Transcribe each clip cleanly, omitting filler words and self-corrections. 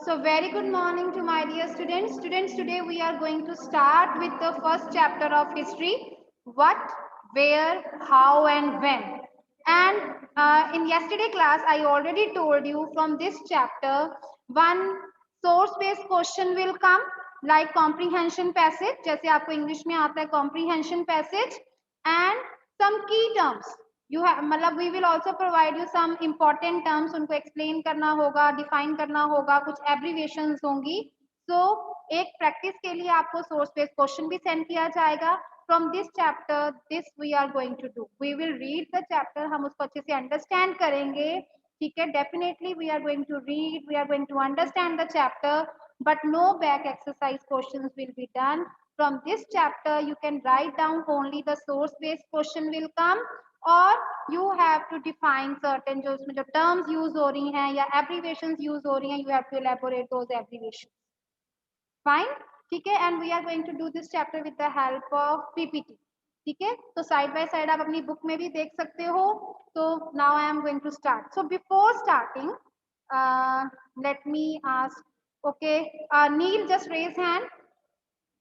So very good morning to my dear students. Students, today we are going to start with the first chapter of history. What, where, how and when. And in yesterday class, I already told you from this chapter, one source-based question will come like comprehension passage. जैसे आपको English में आता है comprehension passage and some key terms. You have मतलब we will also provide you some important terms, उनको explain करना होगा, define करना होगा, कुछ abbreviations होंगी. So एक practice के लिए आपको source based question भी send किया जाएगा. From this chapter, this we are going to do. We will read the chapter, हम उसको अच्छे से understand करेंगे. ठीक है, definitely we are going to read, we are going to understand the chapter, but no back exercise questions will be done. From this chapter, you can write down only the source based question will come. और you have to define certain जो उसमें जो terms use हो रही हैं या abbreviations use हो रही हैं, you have to elaborate those abbreviations. Fine, ठीक है. And we are going to do this chapter with the help of PPT. ठीक है, तो side by side आप अपनी book में भी देख सकते हो. So now I am going to start. So before starting, let me ask. Okay, Neil, just raise hand.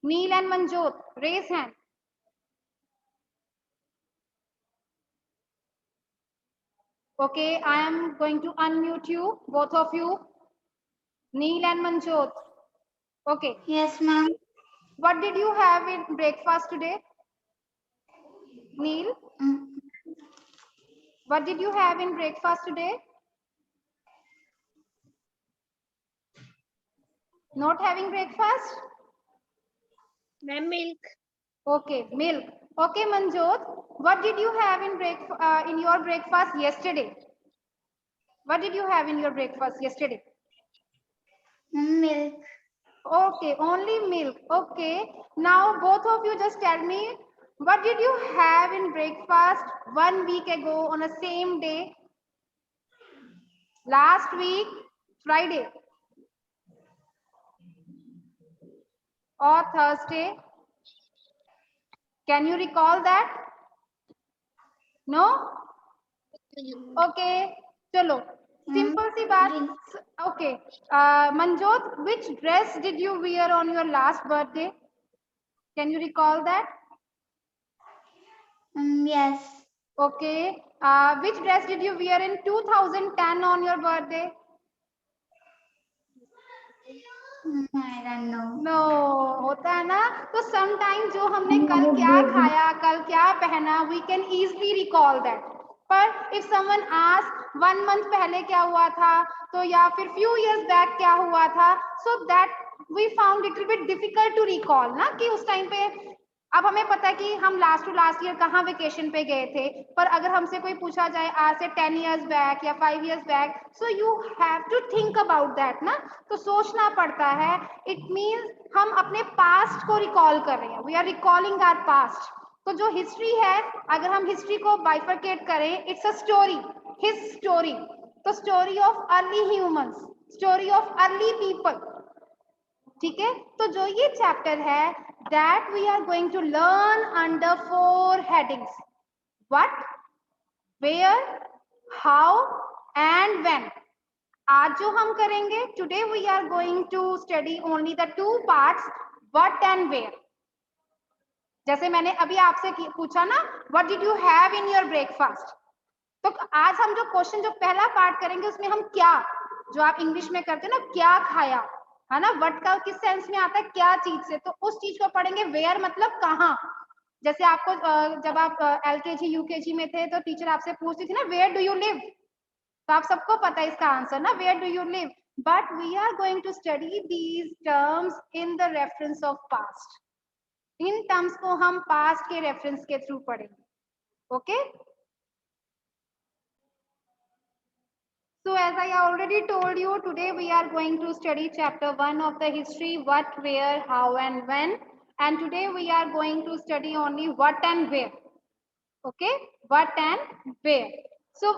Neil and Manjot, raise hand. Okay, I am going to unmute you, both of you. Neil and Manjot. Okay. Yes, ma'am. What did you have in breakfast today? Neil, what did you have in breakfast today? Not having breakfast? Ma'am, milk. Okay, milk. Okay, Manjot, what did you have in your breakfast yesterday? What did you have in your breakfast yesterday? Milk. Okay, only milk. Okay. Now both of you just tell me, what did you have in breakfast 1 week ago on the same day? Last week, Friday or Thursday? Can you recall that? No? Okay. Chalo. Simple सी बात. Okay. Manjot, which dress did you wear on your last birthday? Can you recall that? Yes. Okay. Which dress did you wear in 2010 on your birthday? I don't know. No, होता है ना. तो sometimes जो हमने कल क्या खाया, कल क्या पहना, we can easily recall that. पर if someone asks 1 month पहले क्या हुआ था, तो या फिर few years back क्या हुआ था, so that we found little bit difficult to recall ना, कि उस टाइम पे अब हमें पता है कि हम लास्ट टू लास्ट ईयर कहाँ वेकेशन पे गए थे, पर अगर हमसे कोई पूछा जाए आज से 10 years बैक या 5 years back, so you have to think about that ना, तो सोचना पड़ता है. इट मीन्स हम अपने पास्ट को रिकॉल कर रहे हैं, we are recalling our past. तो जो हिस्ट्री है, अगर हम हिस्ट्री को बाइफरकेट करें, it's a story, his story. तो story of early humans, story of early people. ठीक है, तो जो ये चैप्टर है, that we are going to learn under 4 headings. What, where, how and when. आज जो हम करेंगे, today we are going to study only the 2 parts, what and where. जैसे मैंने अभी आपसे पूछा ना, what did you have in your breakfast, तो आज हम जो क्वेश्चन, जो पहला पार्ट करेंगे, उसमें हम क्या, जो आप इंग्लिश में करते हैं ना, क्या खाया है ना, व्हाट का किस सेंस में आता है, क्या चीज से, तो उस चीज को पढ़ेंगे. वेयर मतलब कहाँ. जैसे आपको जब आप LKG UKG में थे, तो टीचर आपसे पूछती थी ना, वेयर डू यू लिव, तो आप सबको पता है इसका आंसर ना, where do you live. But we are going to study these terms in the reference of past. इन टर्म्स को हम पास्ट के रेफरेंस के थ्रू पढ़ेंगे. Okay. So as I already told you, today we are going to study chapter 1 of the history, what, where, how and when. And today we are going to study only what and where. Okay, what and where. So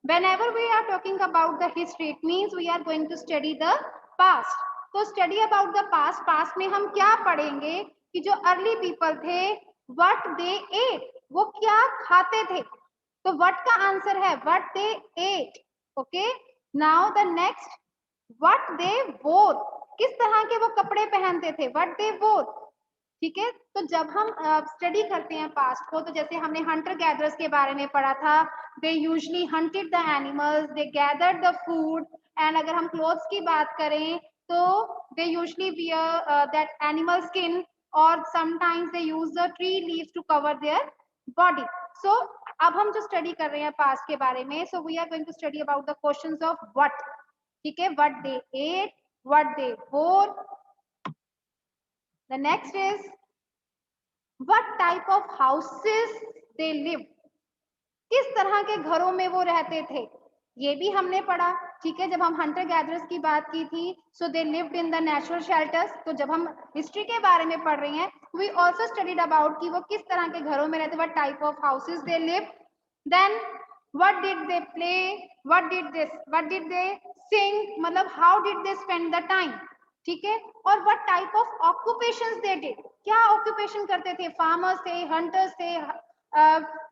whenever we are talking about the history, it means we are going to study the past. So study about the past. Past में हम क्या पढ़ेंगे कि जो early people थे, what they ate, वो क्या खाते थे. तो what का आंसर है what they ate. Okay, now the next, what they वोर, किस तरह के वो कपड़े पहनते थे, व्हाट दे वोर। ठीक है, तो जब हम स्टडी करते हैं पास्ट को, तो जैसे हमने हंटर गैदरर्स के बारे में पढ़ा था, they usually hunted the animals, they gathered the food, and अगर हम क्लोथ्स की बात करें तो they usually wear that animal skin, और sometimes they use the tree leaves to cover their body. So अब हम जो स्टडी कर रहे हैं पास्ट के बारे में, so we are going to study about the questions of what. ठीक है, what they ate, what they wore. The next is what type of houses they live, किस तरह के घरों में वो रहते थे, ये भी हमने पढ़ा। ठीक है, जब हम हंटर गैदरर्स की बात की थी, so they lived in the natural shelters. तो जब हम हिस्ट्री के बारे में पढ़ रहे हैं, वी आल्सो स्टडीड अबाउट कि वो किस तरह के घरों में रहते, what type of houses they live. Then what did they play, what did they sing, मतलब how did they spend the time. ठीक है, और what type of occupations they did, क्या ऑक्यूपेशन करते थे, फार्मर्स थे, हंटर्स थे,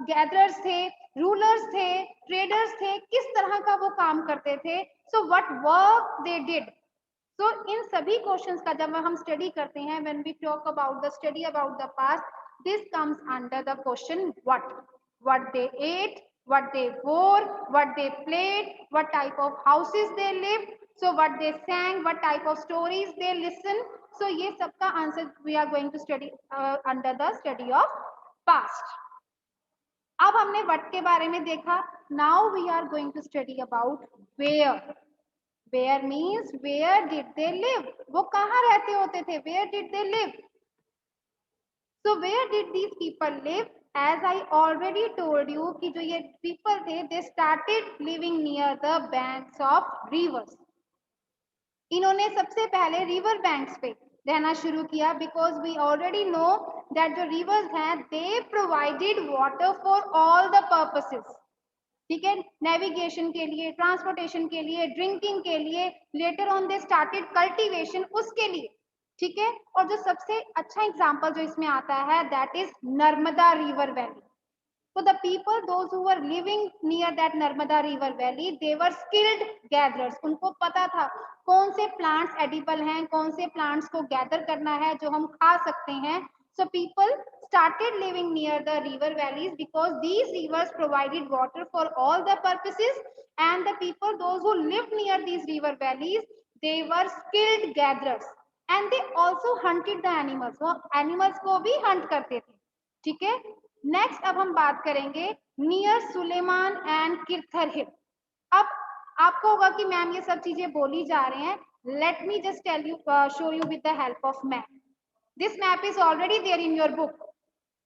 गैदरर्स थे, रूलर्स थे, ट्रेडर्स थे, किस तरह का वो काम करते थे। So what work they did. So इन सभी क्वेश्चंस का जब हम स्टडी करते हैं, when we talk about the study about the past, this comes under the question what they ate, what they wore, what they played, what type of houses they lived, so what they sang, what type of stories they listened. So ये सबका answer we are going to study under the study of past. अब हमने what के बारे में देखा, now we are going to study about where. Where means where did they live, वो कहाँ रहते होते थे, where did they live. So where did these people live? As I already told you कि जो ये people थे, they started living near the banks of rivers. इन्होंने सबसे पहले रिवर बैंक्स पे रहना शुरू किया, because we already know that जो rivers हैं, they provided water for all the purposes. ठीक है, नेविगेशन के लिए, ट्रांसपोर्टेशन के लिए, ड्रिंकिंग के लिए, later on they started cultivation उसके लिए। ठीक है, और जो सबसे अच्छा एग्जांपल जो इसमें आता है, that is Narmada river valley. So the people, those who were living near that Narmada river valley, they were skilled gatherers. उनको पता था कौन से plants edible हैं, कौन से plants को gather करना है जो हम खा सकते हैं. So people started living near the river valleys because these rivers provided water for all the purposes, and the people, those who lived near these river valleys, they were skilled gatherers, and they also hunted the animals. वो animals को भी hunt करते थे. ठीक है, next अब हम बात करेंगे नियर सुलेमान एंड किरथर हिल। अब आपको होगा कि मैम ये सब चीजें बोली जा रहे हैं, let me just tell you, show you with the help of map. This map is already there in your book,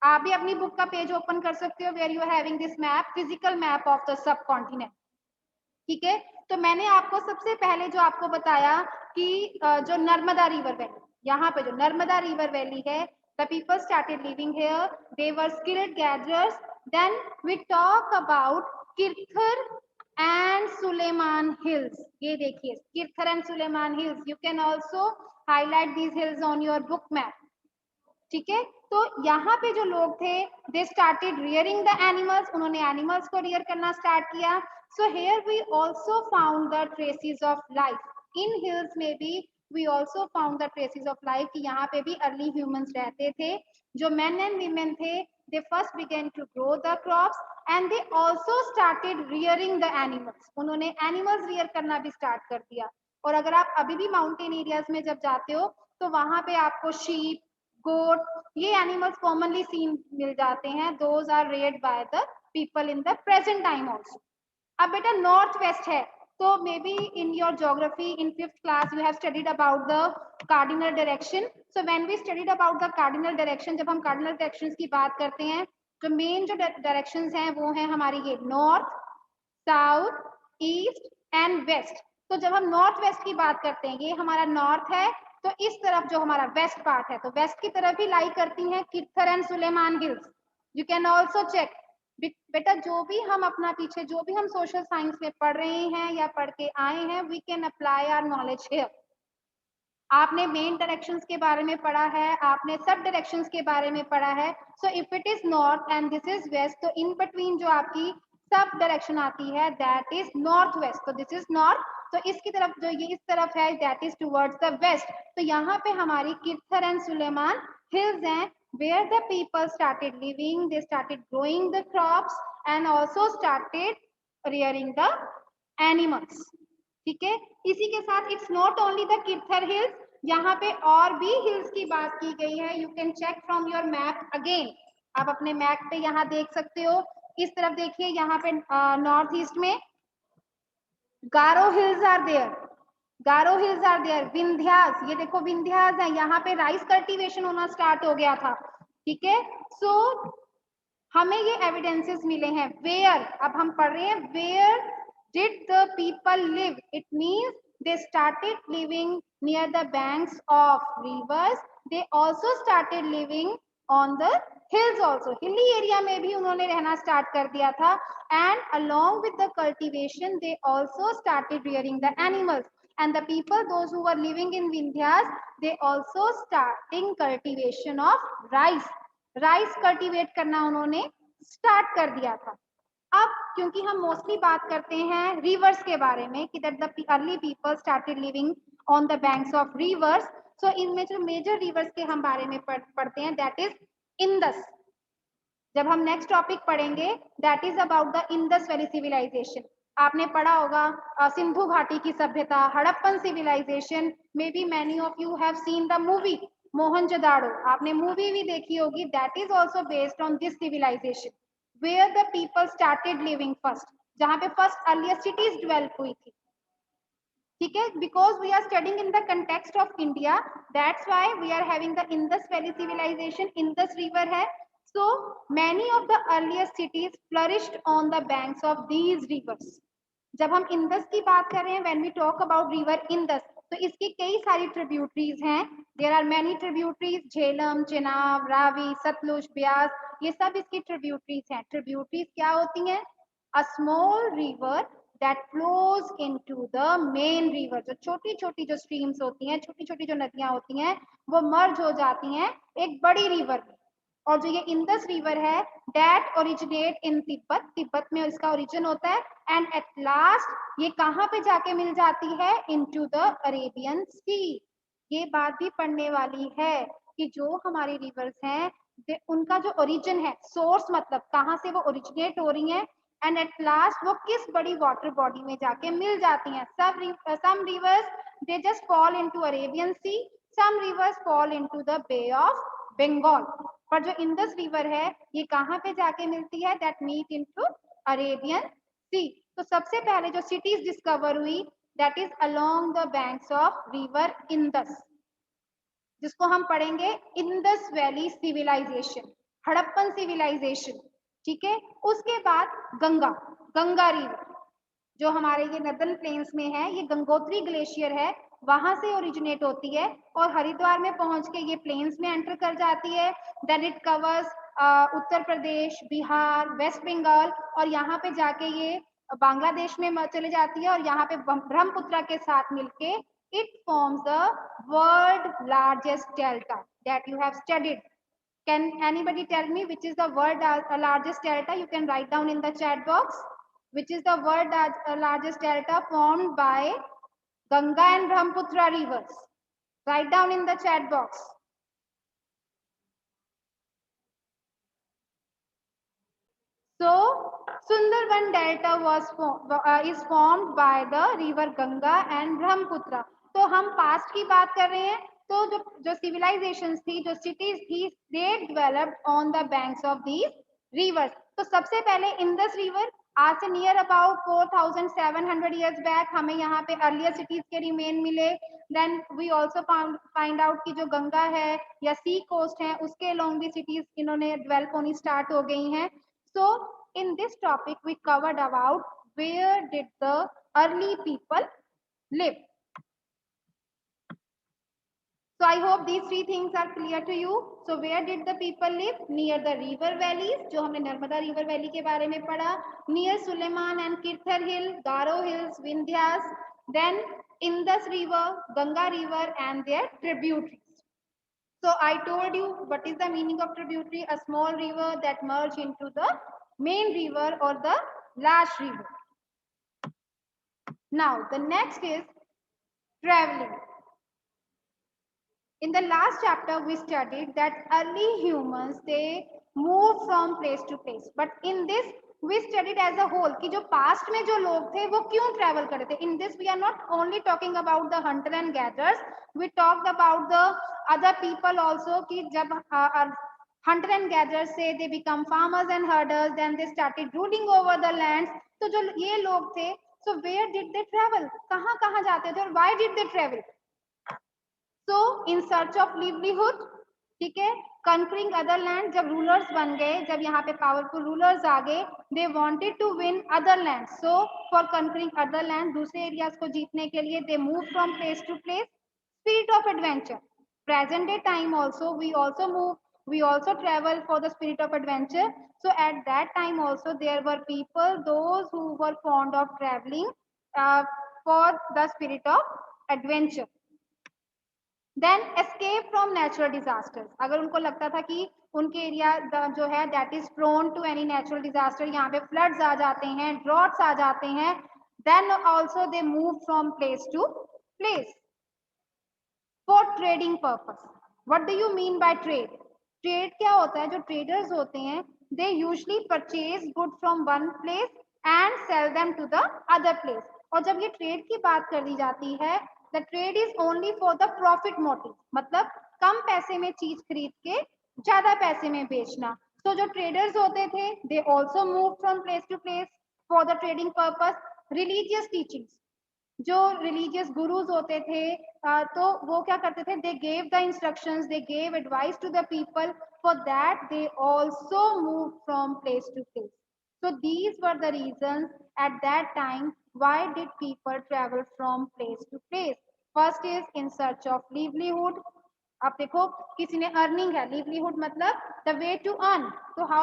आप भी अपनी बुक का पेज ओपन कर सकते हो, where you are having this map, physical map of the subcontinent. ठीक है, तो मैंने आपको सबसे पहले जो आपको बताया कि जो नर्मदा रिवर वैली, यहाँ पे जो नर्मदा रिवर वैली है, the people started living here, they were skilled gatherers. Then we talk about Kirthar and Suleiman hills. ये देखिए Kirthar and Suleiman hills, you can also highlight these hills on your book map. ठीक है, तो यहाँ पे जो लोग थे, they started rearing the animals, उन्होंने animals को rear करना start किया. So here we also found the traces of life. In hills में भी we also found the traces of life कि यहाँ पे भी early humans रहते थे. जो men and women थे, they first began to grow the crops and they also started rearing the animals. उन्होंने animals rear करना भी start कर दिया. और अगर आप अभी भी mountain areas में जब जाते हो, तो वहाँ पे आपको sheep, goat, ये animals commonly seen मिल जाते हैं. Those are reared by the people in the present time also. अब बेटा नॉर्थ वेस्ट है, तो may be in your geography in 5th class you have studied about the cardinal direction. So when we studied about the cardinal direction, जब हम cardinal directions की बात करते हैं, जो मेन जो डायरेक्शंस हैं वो हैं हमारी ये north, south, east and west. तो जब हम नॉर्थ वेस्ट की बात करते हैं, ये हमारा नॉर्थ है, तो इस तरफ जो हमारा वेस्ट पार्ट है, तो वेस्ट की तरफ ही लाई करती हैं Kirthar and Sulaiman hills. You can also check बेटा, जो भी हम अपना पीछे जो भी हम सोशल साइंस में पढ़ रहे हैं या पढ़ के आए हैं, we can apply our knowledge here. आपने मेन डायरेक्शंस के बारे में पढ़ा है, आपने सब डायरेक्शंस के बारे में पढ़ा है. So if it is north and this is west, तो इन बिटवीन जो आपकी सब डायरेक्शन आती है, दैट इज नॉर्थ वेस्ट. तो दिस इज नॉर्थ तो इसकी तरफ जो ये इस तरफ है that is towards the west. तो यहाँ पे हमारी किरथर एंड सुलेमान हिल्स हैं where the people started living, they started growing the crops and also started rearing the animals। ठीक है, इसी के साथ it's not only the Kirthar hills, यहाँ पे और भी हिल्स की बात की गई है। You can check from your map again, आप अपने मैप पे यहाँ देख सकते हो। इस तरफ देखिए, यहाँ पे नॉर्थ ईस्ट में Garo hills are there, Garo hills are there, Vindhyas, ये देखो विंध्यास है, यहाँ पे राइस कल्टीवेशन होना स्टार्ट हो गया था। ठीक है, सो हमें ये एविडेंसेस मिले हैं। वेयर, अब हम पढ़ रहे हैं where did the people live, it means they started living near the banks of rivers, they also started living on the hills also, hilly area में भी उन्होंने रहना स्टार्ट कर दिया था। And along with the cultivation they also started rearing the animals, and the people those who were living in Vindhyas they also starting cultivation of rice, rice cultivate करना उन्होंने start कर दिया था। अब क्योंकि हम मोस्टली बात करते हैं रिवर्स के बारे में कि that the early people started living on the banks of rivers, so इनमें जो मेजर रिवर्स के हम बारे में पढ़ते हैं दैट इज इंदस। जब हम नेक्स्ट टॉपिक पढ़ेंगे that is about the Indus valley civilization. आपने पढ़ा होगा सिंधु घाटी की सभ्यता, Harappan civilization, may be many of you have seen the movie Mohenjodaro, आपने मूवी भी देखी होगी, that is also based on this civilization where the people started living first, जहां पे फर्स्ट अर्लिएस्ट सिटीज डेवलप हुई थी। ठीक है, because we are studying in the context of India, that's why we are having the Indus valley civilization, Indus river है। So many of the earliest cities flourished on the banks of these rivers। जब हम Indus की बात कर रहे हैं, when we talk about river Indus, तो इसकी कई सारी ट्रिब्यूटरीज हैं। There are many tributaries, Jhelum, Chenab, Ravi, Sutlej, Beas, ये सब इसकी ट्रिब्यूटरीज हैं। ट्रिब्यूटरीज क्या होती हैं? A small river that flows into the main river। जो छोटी छोटी जो स्ट्रीम्स होती हैं, छोटी छोटी जो नदियां होती हैं, वो मर्ज हो जाती हैं एक बड़ी रिवर में। और जो ये इंदस रिवर है that originate in Tibet, Tibet में इसका ओरिजिन होता है, एंड एट लास्ट ये कहाँ पे जाके मिल जाती है? इनटू द अरेबियन सी। ये बात भी पढ़ने वाली है कि जो हमारी रिवर्स हैं उनका जो ओरिजिन है, सोर्स मतलब कहाँ से वो ओरिजिनेट हो रही हैं, एंड एट लास्ट वो किस बड़ी वाटर बॉडी में जाके मिल जाती हैं। some rivers they just fall into Arabian Sea, some rivers fall into the Bay of Bengal, पर जो इंदस रिवर है ये कहाँ पे जाके मिलती है? That meet into Arabian sea. तो सबसे पहले जो सिटीज डिस्कवर हुई that is along the banks of river Indus, जिसको हम पढ़ेंगे Indus valley civilization, Harappan civilization. ठीक है, उसके बाद गंगा, गंगा रिवर जो हमारे ये नदन प्लेन्स में है, ये गंगोत्री ग्लेशियर है, वहां से ओरिजिनेट होती है और हरिद्वार में पहुंच के ये प्लेन्स में एंटर कर जाती है। Then it covers Uttar Pradesh, Bihar, West Bengal, और यहाँ पे जाके ये बांग्लादेश में चले जाती है, और यहाँ पे ब्रह्मपुत्र के साथ मिलके it forms the world largest delta that you have studied। Can anybody tell me which is the world largest delta? You can write down in the chat box which is the world largest delta formed by Ganga and Brahmaputra rivers. Write down in the chat box. So Sundarban delta is formed by the river Ganga and Brahmaputra। तो हम past की बात कर रहे हैं, तो जो civilisation थी, जो सिटीज थी, they developed on the banks of these rivers. तो सबसे पहले इंदस रिवर आज से नियर अबाउट 4700 इयर्स बैक हमें यहाँ पे अर्लियर सिटीज के रिमेन मिले। Then we also find out कि जो गंगा है या सी कोस्ट है उसके अलोंग भी सिटीज इन्होंने डेवलप होनी स्टार्ट हो गई हैं। So in this topic we covered about where did the early people live. So I hope these three things are clear to you. So where did the people live? Near the river valleys, जो हमने Narmada river valley के बारे में पढ़ा, near Suleiman and Kirthar hill, Garo hills, Vindhyas, then Indus river, Ganga river and their tributaries. So I told you what is the meaning of tributary, a small river that merge into the main river or the large river. Now the next is traveling. In the last chapter, we studied that early humans, they move from place to place. But in this, we studied as a whole कि जो past में जो लोग थे वो क्यों travel कर रहे थे. In this, we are not only talking about the hunter and gatherers. We talked about the other people also कि जब hunter and gatherers से they become farmers and herders, then they started ruling over the lands. तो जो ये लोग थे, so where did they travel? कहाँ कहाँ जाते थे और why did they travel? So in search of livelihood, ठीक है, conquering other land, जब rulers बन गए, जब यहाँ पे powerful rulers आ गए, they wanted to win other lands. So for conquering other land, दूसरे areas को जीतने के लिए they move from place to place. Spirit of adventure. Present day time also, we also move, we also travel for the spirit of adventure. So at that time also there were people, those who were fond of traveling for the spirit of adventure. Then escape from natural disasters. अगर उनको लगता था कि उनके area जो है that is prone to any natural disaster, यहाँ पे फ्लड्स आ जाते हैं, ड्रॉट्स आ जाते हैं, then also they move from place to place for trading purpose. What do you mean by trade? Trade क्या होता है? जो ट्रेडर्स होते हैं they usually purchase good from one place and sell them to the other place. और जब ये trade की बात कर दी जाती है, the trade is only for the profit motive, मतलब कम पैसे में चीज खरीद के ज्यादा पैसे में बेचना. तो जो ट्रेडर्स होते थे they also move from place to place for the trading purpose. Religious teachings, जो रिलीजियस गुरुज होते थे तो वो क्या करते थे? They gave the instructions, they gave advice to the people, for that they also move from place to place. So these were the reasons at that time why did people travel from place to place. First is in search of livelihood. अब देखो किसी ने earning है, livelihood मतलब the way to earn. So how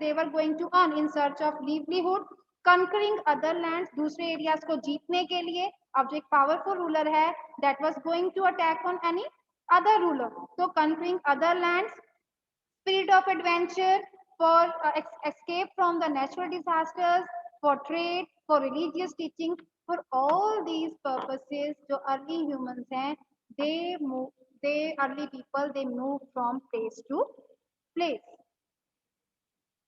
they were going to earn in search of livelihood. Conquering other lands, दूसरे areas को जीतने के लिए. अब जो एक पावरफुल रूलर है that was going to attack on any other ruler, तो conquering other lands. Spirit of adventure for escape from the natural disasters, for trade, for religious teaching. For all these purposes जो early humans हैं they early people they move from place to place.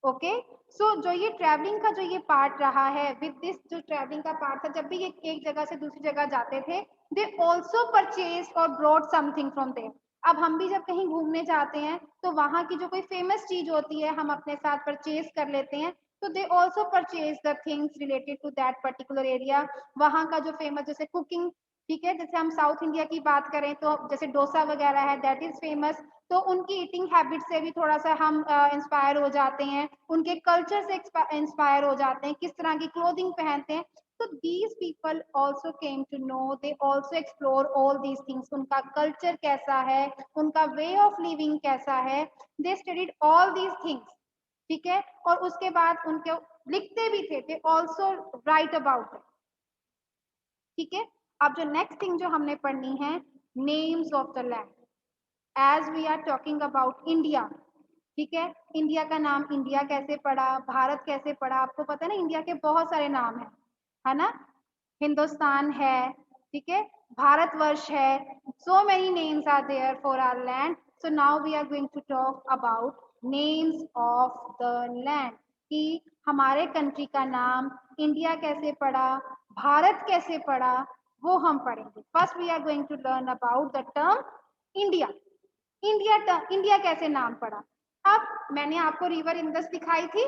Okay so जो ये travelling का जो ये part रहा है, with this जो ट्रैवलिंग का पार्ट था, जब भी ये एक जगह से दूसरी जगह जाते थे दे ऑल्सो परचेज और ब्रॉड समथिंग फ्रॉम देयर. अब हम भी जब कहीं घूमने जाते हैं तो वहां की जो कोई फेमस चीज होती है हम अपने साथ परचेज कर लेते हैं. तो they also purchase the things related to that particular area. वहां का जो फेमस जैसे कुकिंग, ठीक है, जैसे हम साउथ इंडिया की बात करें तो जैसे डोसा वगैरह है दैट इज फेमस. तो उनकी ईटिंग हैबिट से भी थोड़ा सा हम इंस्पायर हो जाते हैं, उनके कल्चर से इंस्पायर हो जाते हैं, किस तरह की क्लोथिंग पहनते हैं. तो these people also came to know, they also explore all these things. उनका कल्चर कैसा है, उनका वे ऑफ लिविंग कैसा है, they studied all these things. ठीक है, और उसके बाद उनके लिखते भी थे, they also write about it. ठीक है, अब जो नेक्स्ट थिंग जो हमने पढ़नी है, names of the land. As we are talking about India, ठीक है, इंडिया का नाम इंडिया कैसे पड़ा, भारत कैसे पड़ा, आपको पता है ना इंडिया के बहुत सारे नाम है ना. हिंदुस्तान है, ठीक है, भारतवर्ष है. So many names are there for our land. So now we are going to talk about names of the land, कि हमारे कंट्री का नाम इंडिया कैसे पड़ा, भारत कैसे पड़ा, वो हम पढ़ेंगे. First we are going to learn about the term India. India कैसे नाम पड़ा. अब मैंने आपको रिवर इंदस दिखाई थी,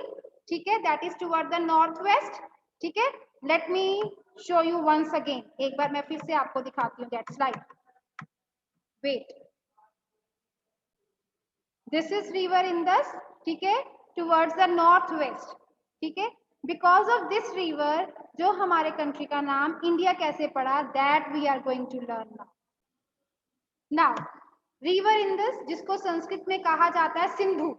ठीक है, that is toward the north west. ठीक है, let me show you once again. एक बार मैं फिर से आपको दिखाती हूँ that slide. Wait, this is river Indus, ठीक है, टुवर्ड्स द नॉर्थ वेस्ट. ठीक है, बिकॉज ऑफ दिस रिवर जो हमारे कंट्री का नाम इंडिया कैसे पड़ा that we are going to learn now. River Indus जिसको संस्कृत में कहा जाता है सिंधु,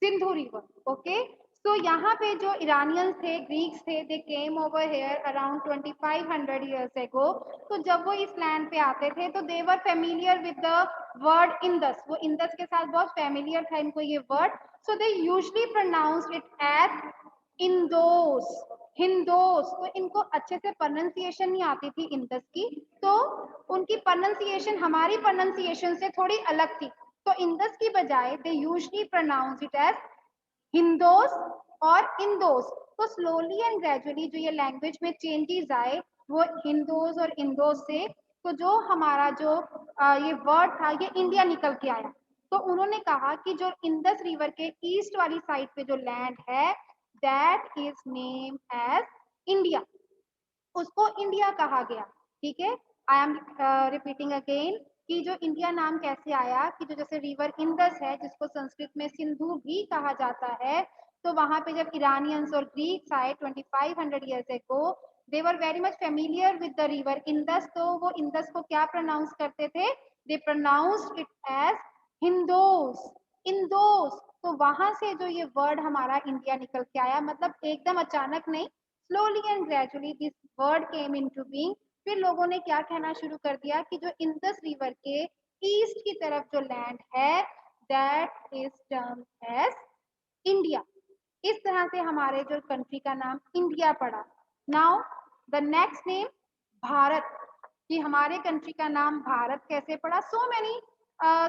सिंधु रिवर. ओके, तो यहाँ पे जो ईरानियंस थे, ग्रीक्स थे, they came over here around 2500 years ago. तो जब वो इस लैंड पे आते थे तो they were familiar with the word Indus. वो इंदस के साथ बहुत फेमिलियर था इनको ये word. So they usually pronounce it as Indos. Hindos, तो इनको अच्छे से प्रोनाउंसिएशन नहीं आती थी इंदस की, तो उनकी प्रोनाउंसिएशन हमारी प्रोनाउंसिएशन से थोड़ी अलग थी, तो इंदस की बजाय they usually pronounce it as Hindos और इंदोस। तो स्लोली एंड ग्रेजुअली जो ये लैंग्वेज में चेंजेस आए वो हिंदोस और इंदोस से, तो जो हमारा जो ये वर्ड था ये इंडिया निकल के आया। तो उन्होंने कहा कि जो इंडस रिवर के ईस्ट वाली साइड पे जो लैंड है that is name as India, उसको इंडिया कहा गया। ठीक है, आई एम रिपीटिंग अगेन कि जो इंडिया नाम कैसे आया, कि जो जैसे रिवर इंडस है जिसको संस्कृत में सिंधु भी कहा जाता है, तो वहां पे जब इरानियंस और ग्रीक्स आए 2500 years ago, they were very much familiar with the river Indus, तो वो इंडस को क्या प्रोनाउंस करते थे, दे प्रोनाउंस्ड इट एज हिंदोस, इंदोस। तो वहां से जो ये वर्ड हमारा इंडिया निकल के आया, मतलब एकदम अचानक नहीं, slowly and gradually this word came into being। फिर लोगों ने क्या कहना शुरू कर दिया कि जो इंडस रिवर के ईस्ट की तरफ जो लैंड है that is term as India. इस तरह से हमारे जो कंट्री का नाम इंडिया पड़ा। Now the next name Bharat, कि हमारे कंट्री का नाम भारत कैसे पड़ा, so many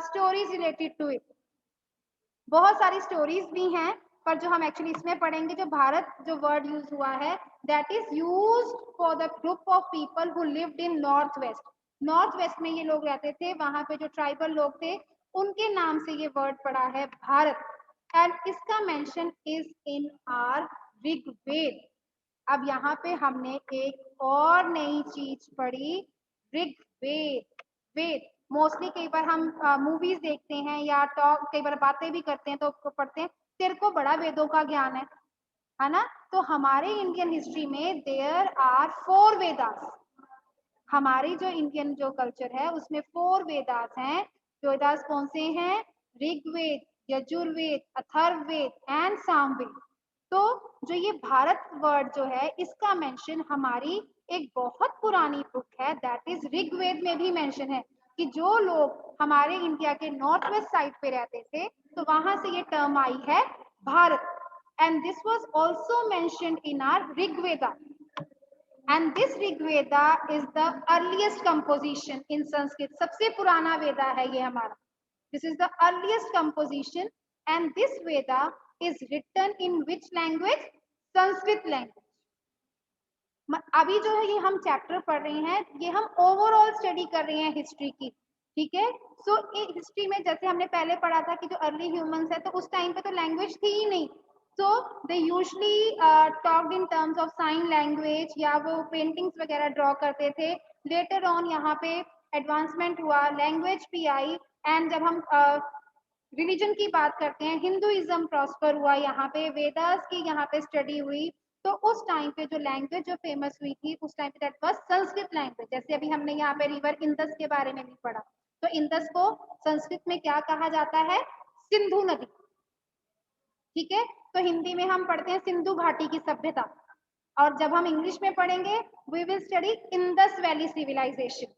stories related to it, बहुत सारी स्टोरीज भी हैं, पर जो हम एक्चुअली इसमें पढ़ेंगे, जो भारत जो वर्ड यूज हुआ है that is used for the group of people who lived in north west. North west में ये लोग रहते थे, वहां पे जो ट्राइबल लोग थे उनके नाम से ये वर्ड पड़ा है भारत, एंड इसका mention is in our Rigveda. अब यहाँ पे हमने एक और नई चीज पढ़ी, ऋग्वेद। वेद मोस्टली कई बार हम मूवीज देखते हैं या टॉक कई बार बातें भी करते हैं तो पढ़ते हैं तेरे को बड़ा वेदों का ज्ञान है ना। तो हमारे इंडियन हिस्ट्री में देयर आर 4 वेदास। हमारी जो इंडियन जो कल्चर है उसमें 4 वेदास हैं। जो वेदास कौन से हैं, ऋग्वेद, यजुर्वेद, अथर्ववेद एंड सामवेद। तो जो ये भारत वर्ड जो है इसका मेंशन हमारी एक बहुत पुरानी बुक है दैट इज ऋग्वेद में भी मेंशन है, कि जो लोग हमारे इंडिया के नॉर्थ वेस्ट साइड पे रहते थे तो वहां से ये टर्म आई है Bharat, and this was also mentioned in our Rigveda, and this rigveda is the earliest composition in sanskrit। सबसे पुराना वेदा है ये हमारा, this is the earliest composition and this veda is written in which language, sanskrit language। अभी जो है ये हम चैप्टर पढ़ रहे हैं ये हम ओवरऑल स्टडी कर रहे हैं हिस्ट्री की। ठीक है, सो हिस्ट्री में जैसे हमने पहले पढ़ा था कि जो अर्ली ह्यूमंस है तो उस टाइम पे तो लैंग्वेज थी ही नहीं, so they usually talked in terms of sign language या वो पेंटिंग्स वगैरह ड्रॉ करते थे। लेटर ऑन यहाँ पे एडवांसमेंट हुआ, लैंग्वेज भी आई, एंड जब हम रिलीजन की बात करते हैं हिंदुइज्म प्रॉस्पर हुआ, यहाँ पे वेदास की यहाँ पे स्टडी हुई, तो उस टाइम पे जो लैंग्वेज जो फेमस हुई थी उस टाइम पे दैट वाज संस्कृत लैंग्वेज। जैसे अभी हमने यहाँ पे रिवर इंदस के बारे में भी पढ़ा, तो इंदस को संस्कृत में क्या कहा जाता है, सिंधु नदी। ठीक है, तो हिंदी में हम पढ़ते हैं सिंधु घाटी की सभ्यता, और जब हम इंग्लिश में पढ़ेंगे we will study Indus valley civilization.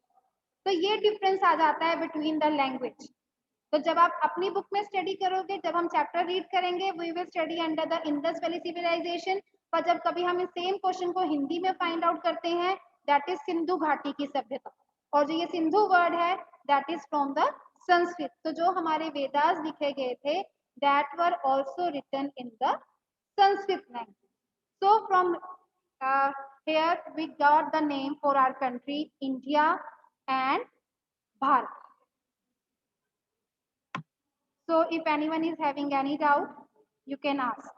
तो ये डिफरेंस आ जाता है बिटवीन द लैंग्वेज। तो जब आप अपनी बुक में स्टडी करोगे, जब हम चैप्टर रीड करेंगे we will study under the Indus valley civilization, पर जब कभी हम इस सेम क्वेश्चन को हिंदी में फाइंड आउट करते हैं दैट इज सिंधु घाटी की सभ्यता, और जो ये सिंधु वर्ड है that is from the Sanskrit. तो जो हमारे वेदास लिखे गए थे that were also written in the Sanskrit language. So from here we got the name for our country India and Bharat. So if anyone is having any doubt you can ask.